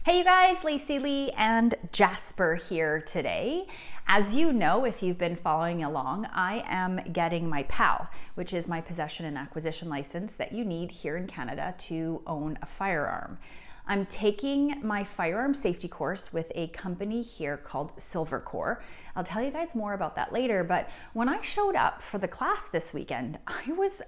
Hey you guys, Lacey Lee and Jasper here today. As you know, if you've been following along, I am getting my PAL, which is my possession and acquisition license that you need here in Canada to own a firearm. I'm taking my firearms safety course with a company here called Silvercore. I'll tell you guys more about that later, but when I showed up for the class this weekend, I was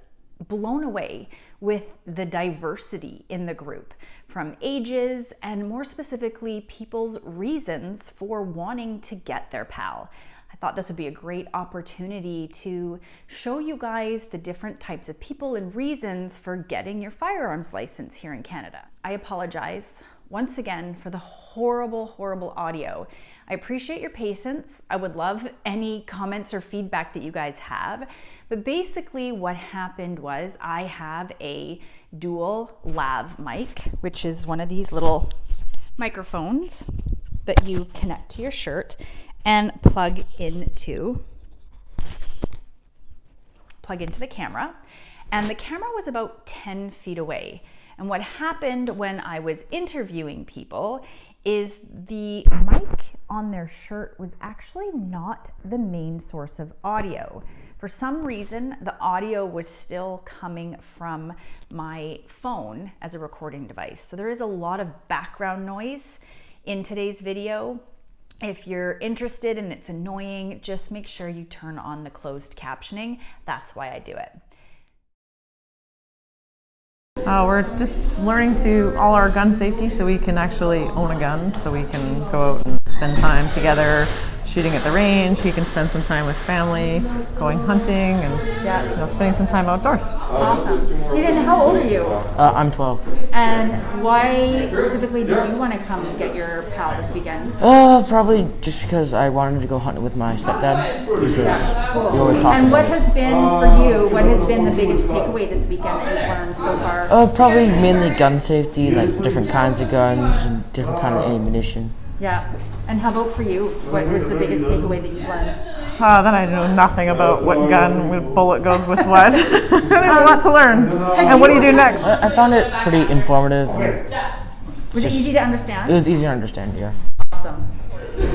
blown away with the diversity in the group, from ages and more specifically people's reasons for wanting to get their PAL. I thought this would be a great opportunity to show you guys the different types of people and reasons for getting your firearms license here in Canada. I apologize once again for the horrible audio. I appreciate your patience. I would love any comments or feedback that you guys have. But basically what happened was I have a dual lav mic, which is one of these little microphones that you connect to your shirt and plug into the camera. And the camera was about 10 feet away. And what happened when I was interviewing people is the mic on their shirt was actually not the main source of audio. For some reason, the audio was still coming from my phone as a recording device. So there is a lot of background noise in today's video. If you're interested and it's annoying, just make sure you turn on the closed captioning. That's why I do it. We're just learning to all our gun safety so we can actually own a gun, so we can go out and spend time together shooting at the range. He can spend some time with family, going hunting, and spending some time outdoors. Awesome. Eden, how old are you? I'm 12. And why specifically did you want to come get your PAL this weekend? Probably just because I wanted to go hunting with my stepdad. Because we always talked And about what has been for you, what has been the biggest takeaway this weekend that you've learned so far? Probably mainly gun safety, like different kinds of guns and different kind of ammunition. Yeah. And how about for you? What was the biggest takeaway that you learned? Then I know nothing about what gun with bullet goes with what. There's a lot to learn. And what do you do next? I found it pretty informative. Was it easy to understand? It was easy to understand, yeah. Awesome.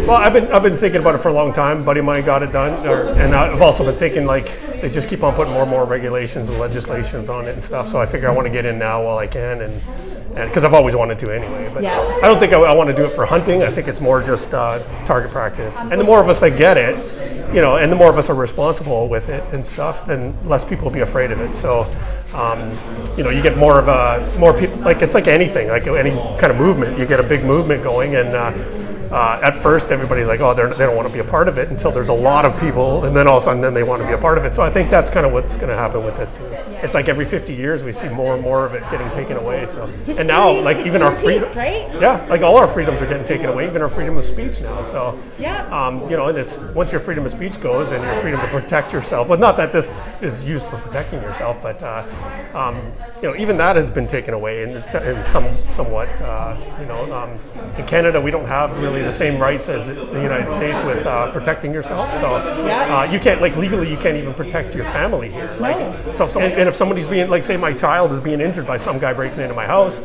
Well, I've been thinking about it for a long time. A buddy of mine got it done, and I've also been thinking like they just keep on putting more and more regulations and legislations on it and stuff. So I figure I want to get in now while I can, and because I've always wanted to anyway. But yeah. I don't think I want to do it for hunting. I think it's more just target practice. And the more of us that get it, and the more of us are responsible with it and stuff, then less people will be afraid of it. So, you get more people. Like it's like anything, like any kind of movement. You get a big movement going, and at first everybody's like, oh, they don't want to be a part of it until there's a lot of people, and then all of a sudden then they want to be a part of it. So I think that's kind of what's going to happen with this too. It's like every 50 years we see more and more of it getting taken away. So and now like even our freedom, right? Yeah, like all our freedoms are getting taken away, even our freedom of speech now. So yeah, and it's once your freedom of speech goes and your freedom to protect yourself. Well, not that this is used for protecting yourself, but even that has been taken away in somewhat. In Canada we don't have really the same rights as the United States with protecting yourself. So you can't, like legally, you can't even protect your family here. Like, and if somebody's being, like, say my child is being injured by some guy breaking into my house,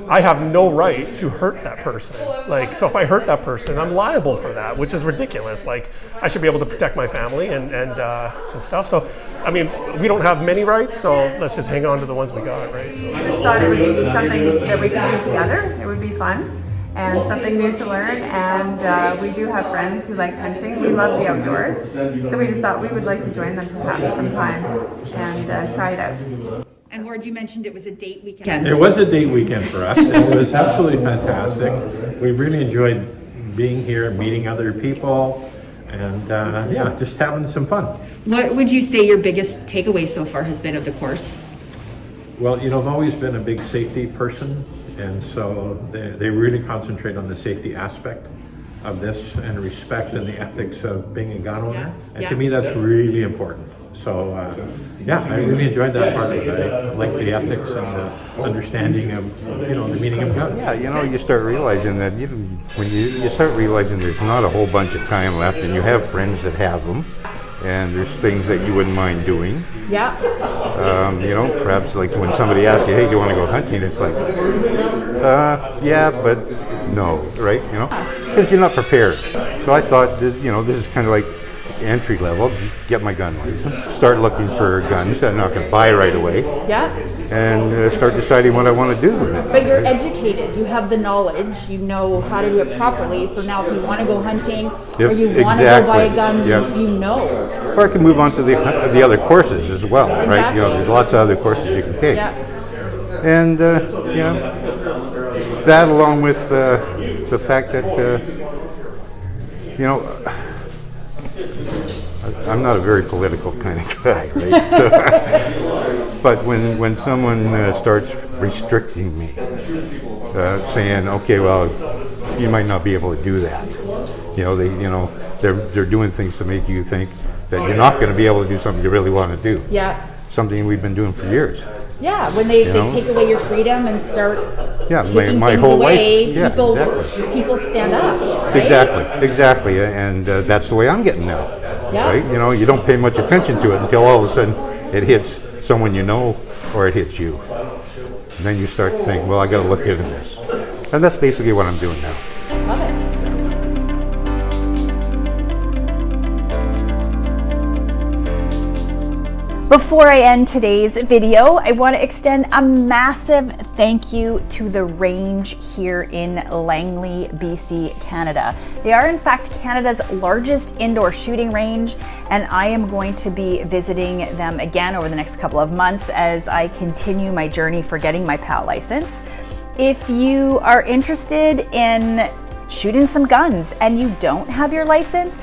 I have no right to hurt that person. Like, so if I hurt that person, I'm liable for that, which is ridiculous. Like, I should be able to protect my family and stuff. So, I mean, we don't have many rights, so let's just hang on to the ones we got, right? So. I just thought it would be something that we could do together. It would be fun and something new to learn, and we do have friends who like hunting. We love the outdoors, so we just thought we would like to join them perhaps sometime and try it out. And Ward, you mentioned it was a date weekend. It was a date weekend for us. It was absolutely fantastic. We really enjoyed being here, meeting other people, and just having some fun. What would you say your biggest takeaway so far has been of the course? Well, I've always been a big safety person, and so they really concentrate on the safety aspect of this and respect and the ethics of being a gun owner. And to me, that's really important. So, I really enjoyed that part of it. I like the ethics and the understanding of, the meaning of guns. Yeah, you start realizing that when you start realizing there's not a whole bunch of time left, and you have friends that have them, and there's things that you wouldn't mind doing. Yeah. You know, perhaps like when somebody asks you, hey, do you want to go hunting? It's like, yeah, but no, right? You know, because you're not prepared. So I thought, you know, this is kind of like entry level. Get my gun license, start looking for guns that I'm not going to buy right away. Yeah. And start deciding what I want to do with it. But you're educated, you have the knowledge, you know how to do it properly. So now if you want to go hunting or you want to go buy a gun, you know. Or I can move on to the other courses as well, right? You know, there's lots of other courses you can take. Yeah. And yeah, that along with the fact that, you know, I'm not a very political kind of guy, right? So, but when someone starts restricting me, saying, okay, well, you might not be able to do that. You know, they're doing things to make you think that you're not going to be able to do something you really want to do. Yeah. Something we've been doing for years. Yeah, when they take away your freedom and start taking my things whole away, life. Yeah, people stand up. Right? Exactly, and that's the way I'm getting now. Yeah. Right? You know, you don't pay much attention to it until all of a sudden it hits someone you know or it hits you. And then you start to think, well, I got to look into this. And that's basically what I'm doing now. Love it. Before I end today's video, I want to extend a massive thank you to the range here in Langley, BC, Canada. They are in fact Canada's largest indoor shooting range, and I am going to be visiting them again over the next couple of months as I continue my journey for getting my PAL license. If you are interested in shooting some guns and you don't have your license,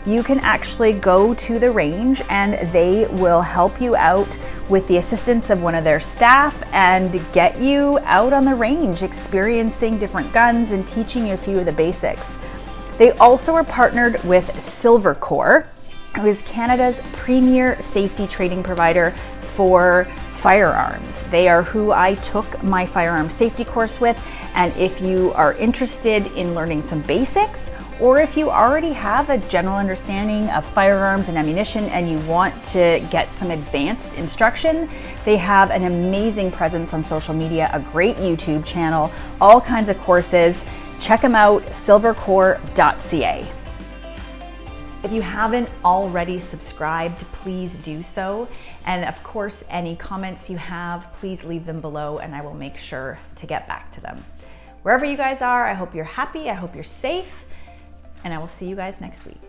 you can actually go to the range and they will help you out with the assistance of one of their staff and get you out on the range experiencing different guns and teaching you a few of the basics. They also are partnered with Silvercore, who is Canada's premier safety training provider for firearms. They are who I took my firearms safety course with, and if you are interested in learning some basics, or if you already have a general understanding of firearms and ammunition and you want to get some advanced instruction, they have an amazing presence on social media, a great YouTube channel, all kinds of courses. Check them out, silvercore.ca. If you haven't already subscribed, please do so. And of course, any comments you have, please leave them below and I will make sure to get back to them. Wherever you guys are, I hope you're happy, I hope you're safe, and I will see you guys next week.